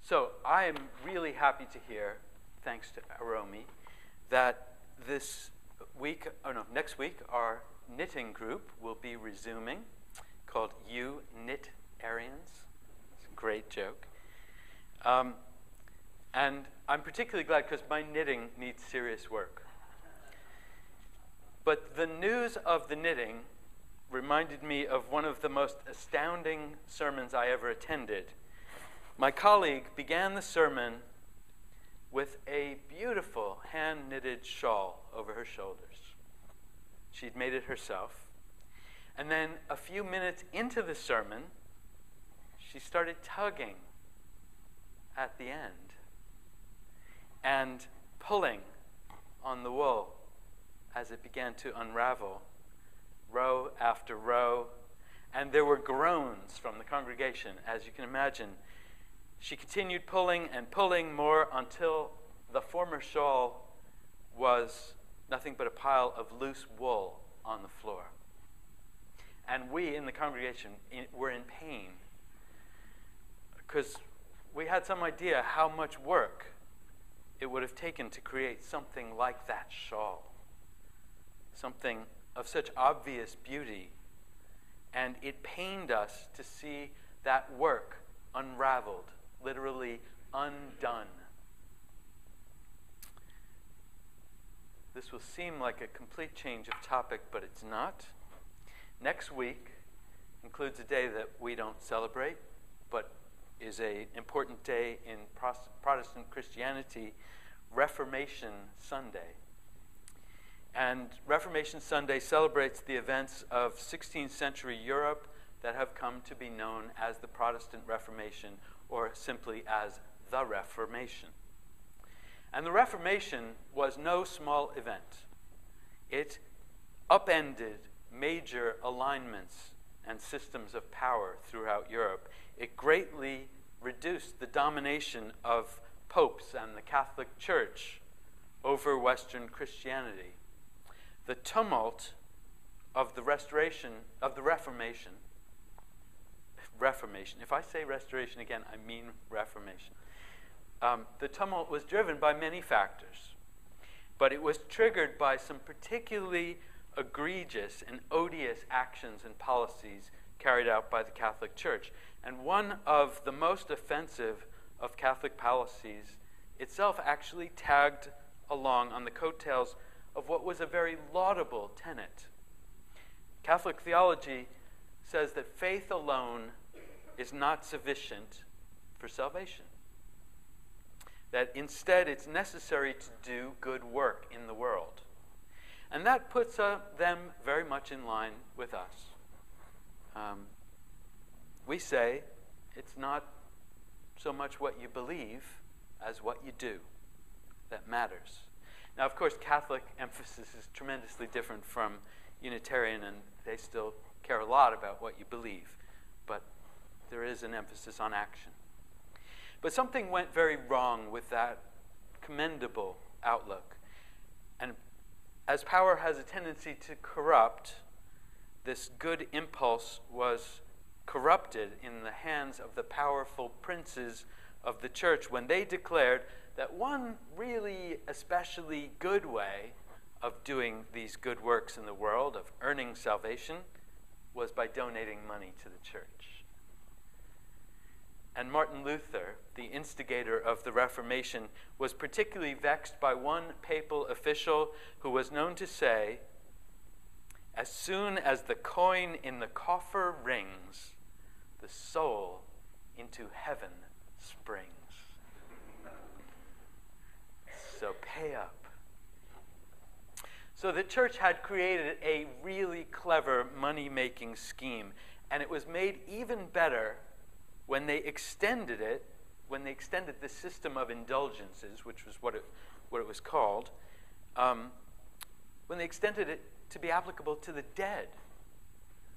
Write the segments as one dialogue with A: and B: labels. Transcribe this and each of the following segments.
A: So I am really happy to hear, thanks to Aromi, that next week, our knitting group will be resuming, called You Knit Aryans. It's a great joke. And I'm particularly glad because my knitting needs serious work. But the news of the knitting reminded me of one of the most astounding sermons I ever attended. My colleague began the sermon with a beautiful hand-knitted shawl over her shoulders. She'd made it herself. And then a few minutes into the sermon, she started tugging at the end and pulling on the wool as it began to unravel, row after row. And there were groans from the congregation, as you can imagine. She continued pulling and pulling more until the former shawl was nothing but a pile of loose wool on the floor. And we in the congregation were in pain because we had some idea how much work it would have taken to create something like that shawl, something of such obvious beauty. And it pained us to see that work unraveled, literally undone. This will seem like a complete change of topic, but it's not. Next week includes a day that we don't celebrate, but is an important day in Protestant Christianity, Reformation Sunday. And Reformation Sunday celebrates the events of 16th century Europe that have come to be known as the Protestant Reformation, or simply as the Reformation. And the Reformation was no small event. It upended major alignments and systems of power throughout Europe. It greatly reduced the domination of popes and the Catholic Church over Western Christianity. The tumult of the Reformation, if I say restoration again, I mean Reformation. The tumult was driven by many factors, but it was triggered by some particularly egregious and odious actions and policies carried out by the Catholic Church. And one of the most offensive of Catholic policies itself actually tagged along on the coattails of what was a very laudable tenet. Catholic theology says that faith alone is not sufficient for salvation. That instead it's necessary to do good work in the world. And that puts them very much in line with us. We say it's not so much what you believe as what you do that matters. Now, of course, Catholic emphasis is tremendously different from Unitarian, and they still care a lot about what you believe. But there is an emphasis on action. But something went very wrong with that commendable outlook. And as power has a tendency to corrupt, this good impulse was corrupted in the hands of the powerful princes of the church when they declared that one really especially good way of doing these good works in the world, of earning salvation, was by donating money to the church. And Martin Luther, the instigator of the Reformation, was particularly vexed by one papal official who was known to say, "As soon as the coin in the coffer rings, the soul into heaven springs." So pay up. So the church had created a really clever money-making scheme, and it was made even better when they extended the system of indulgences, which was what it was called, when they extended it to be applicable to the dead.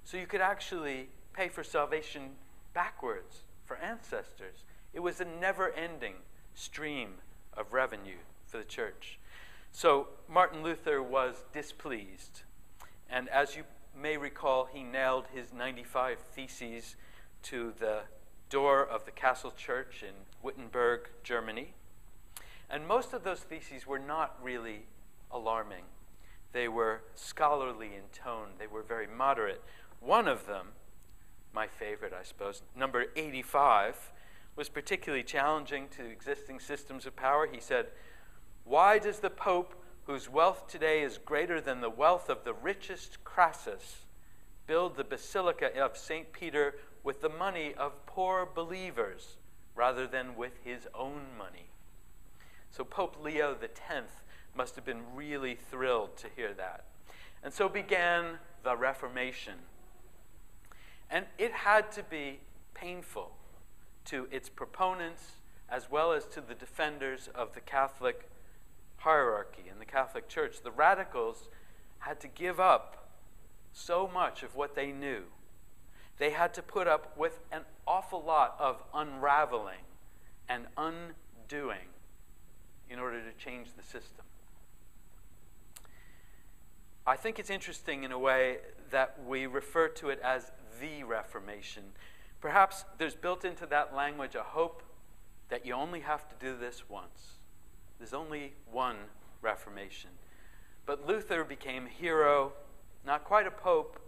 A: So you could actually pay for salvation backwards for ancestors. It was a never-ending stream of revenue for the church. So Martin Luther was displeased. And as you may recall, he nailed his 95 Theses to the door of the Castle Church in Wittenberg, Germany. And most of those theses were not really alarming. They were scholarly in tone. They were very moderate. One of them, my favorite, I suppose, number 85, was particularly challenging to existing systems of power. He said, "Why does the Pope, whose wealth today is greater than the wealth of the richest Crassus, build the Basilica of St. Peter with the money of poor believers rather than with his own money?" So Pope Leo X must have been really thrilled to hear that. And so began the Reformation. And it had to be painful to its proponents as well as to the defenders of the Catholic hierarchy in the Catholic Church. The radicals had to give up so much of what they knew. They had to put up with an awful lot of unraveling and undoing in order to change the system. I think it's interesting in a way that we refer to it as the Reformation. Perhaps there's built into that language a hope that you only have to do this once. There's only one Reformation. But Luther became hero, not quite a pope,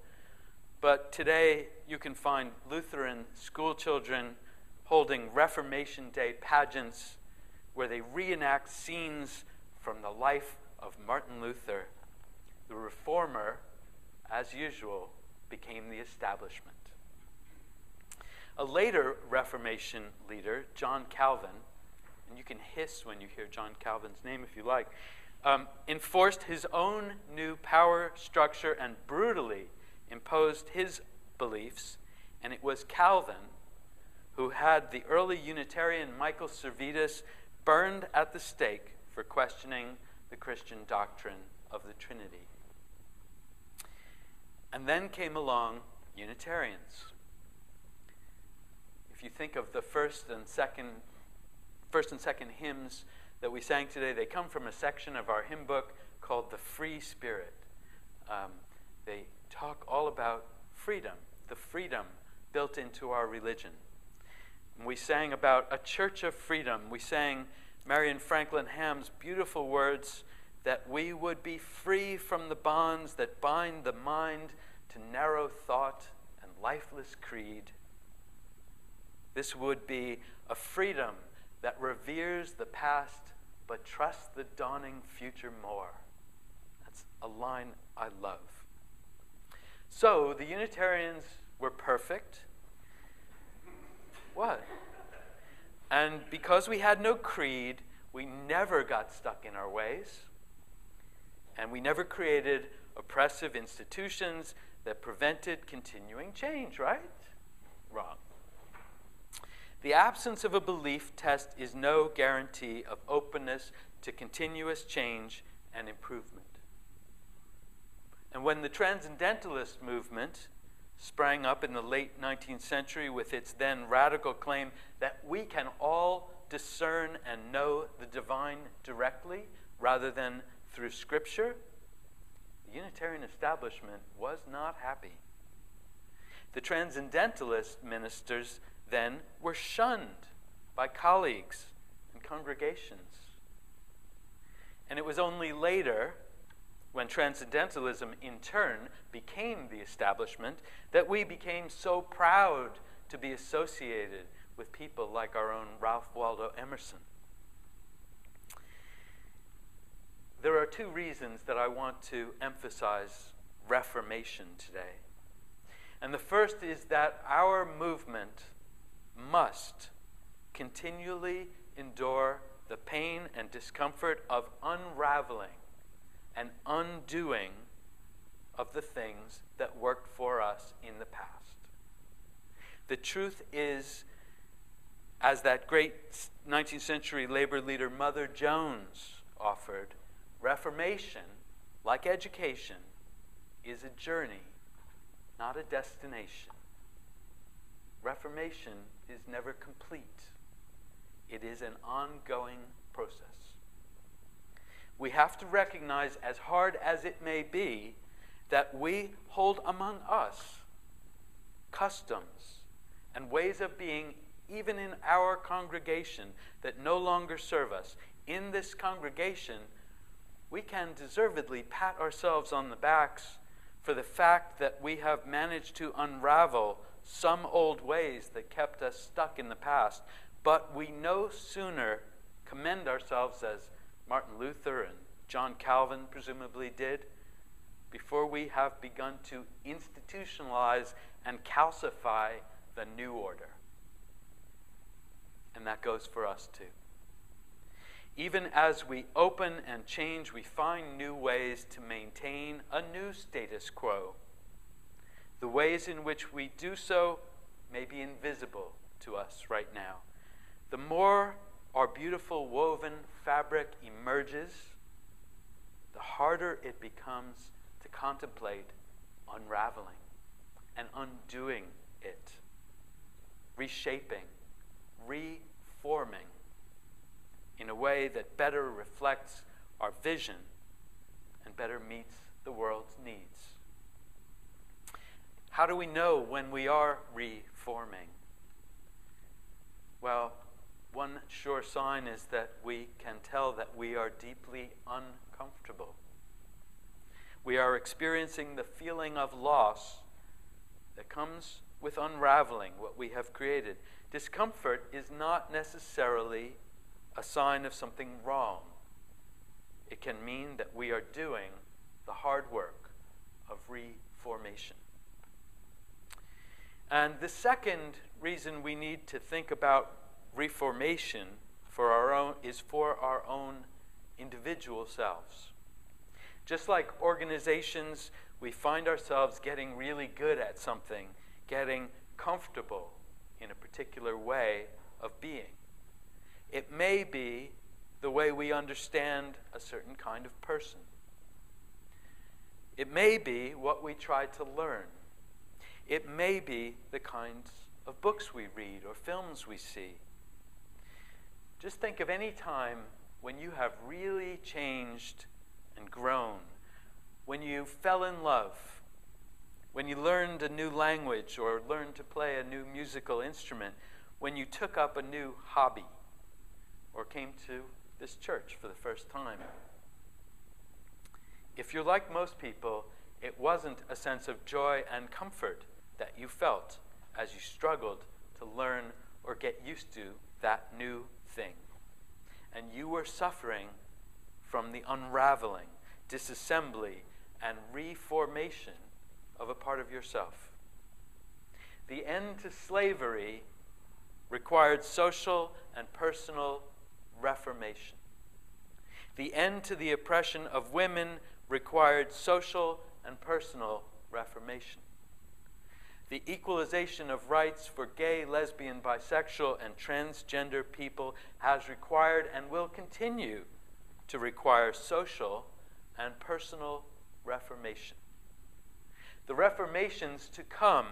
A: but today you can find Lutheran school children holding Reformation Day pageants where they reenact scenes from the life of Martin Luther. The reformer, as usual, became the establishment. A later Reformation leader, John Calvin, and you can hiss when you hear John Calvin's name if you like, enforced his own new power structure and brutally imposed his beliefs, and it was Calvin who had the early Unitarian Michael Servetus burned at the stake for questioning the Christian doctrine of the Trinity. And then came along Unitarians. If you think of the first and second hymns that we sang today, they come from a section of our hymn book called The Free Spirit. They talk all about freedom, the freedom built into our religion. And we sang about a church of freedom. We sang Marion Franklin Ham's beautiful words that we would be free from the bonds that bind the mind to narrow thought and lifeless creed. This would be a freedom that reveres the past but trusts the dawning future more. That's a line I love. So the Unitarians were perfect. What? And because we had no creed, we never got stuck in our ways. And we never created oppressive institutions that prevented continuing change, right? Wrong. The absence of a belief test is no guarantee of openness to continuous change and improvement. And when the Transcendentalist movement sprang up in the late 19th century with its then radical claim that we can all discern and know the divine directly rather than through Scripture, the Unitarian establishment was not happy. The Transcendentalist ministers then were shunned by colleagues and congregations. And it was only later, when Transcendentalism in turn became the establishment, that we became so proud to be associated with people like our own Ralph Waldo Emerson. There are two reasons that I want to emphasize Reformation today. And the first is that our movement must continually endure the pain and discomfort of unraveling and undoing of the things that worked for us in the past. The truth is, as that great 19th century labor leader Mother Jones offered, Reformation, like education, is a journey, not a destination. Reformation is never complete. It is an ongoing process. We have to recognize, as hard as it may be, that we hold among us customs and ways of being even in our congregation, that no longer serve us. In this congregation, we can deservedly pat ourselves on the backs for the fact that we have managed to unravel some old ways that kept us stuck in the past. But we no sooner commend ourselves, as Martin Luther and John Calvin presumably did, before we have begun to institutionalize and calcify the new order. And that goes for us too. Even as we open and change, we find new ways to maintain a new status quo. The ways in which we do so may be invisible to us right now. The more our beautiful woven fabric emerges, the harder it becomes to contemplate unraveling and undoing it, reshaping, reforming in a way that better reflects our vision and better meets the world's needs. How do we know when we are reforming? Well, one sure sign is that we can tell that we are deeply uncomfortable. We are experiencing the feeling of loss that comes with unraveling what we have created. Discomfort is not necessarily a sign of something wrong. It can mean that we are doing the hard work of reformation. And the second reason we need to think about reformation is for our own individual selves. Just like organizations, we find ourselves getting really good at something, getting comfortable in a particular way of being. It may be the way we understand a certain kind of person. It may be what we try to learn. It may be the kinds of books we read or films we see. Just think of any time when you have really changed and grown, when you fell in love, when you learned a new language or learned to play a new musical instrument, when you took up a new hobby or came to this church for the first time. If you're like most people, it wasn't a sense of joy and comfort that you felt as you struggled to learn or get used to that new thing. And you were suffering from the unraveling, disassembly, and reformation of a part of yourself. The end to slavery required social and personal reformation. The end to the oppression of women required social and personal reformation. The equalization of rights for gay, lesbian, bisexual, and transgender people has required and will continue to require social and personal reformation. The reformations to come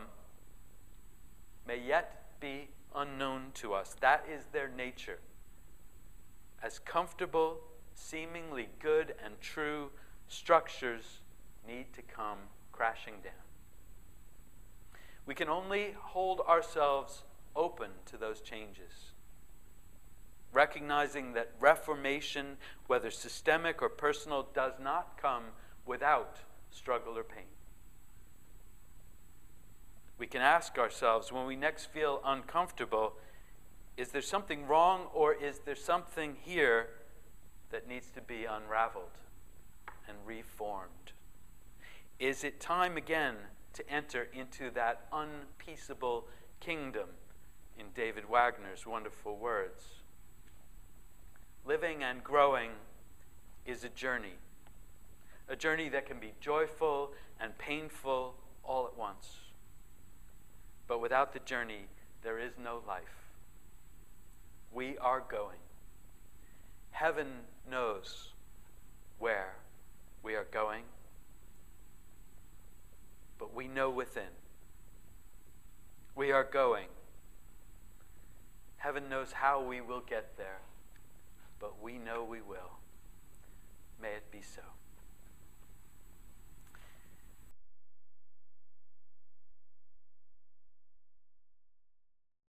A: may yet be unknown to us. That is their nature. As comfortable, seemingly good and true structures need to come crashing down. We can only hold ourselves open to those changes, recognizing that reformation, whether systemic or personal, does not come without struggle or pain. We can ask ourselves, when we next feel uncomfortable, is there something wrong, or is there something here that needs to be unraveled and reformed? Is it time again to enter into that unpeaceable kingdom, in David Wagner's wonderful words? Living and growing is a journey that can be joyful and painful all at once. But without the journey, there is no life. We are going. Heaven knows where we are going, but we know within. We are going. Heaven knows how we will get there, but we know we will. May it be so.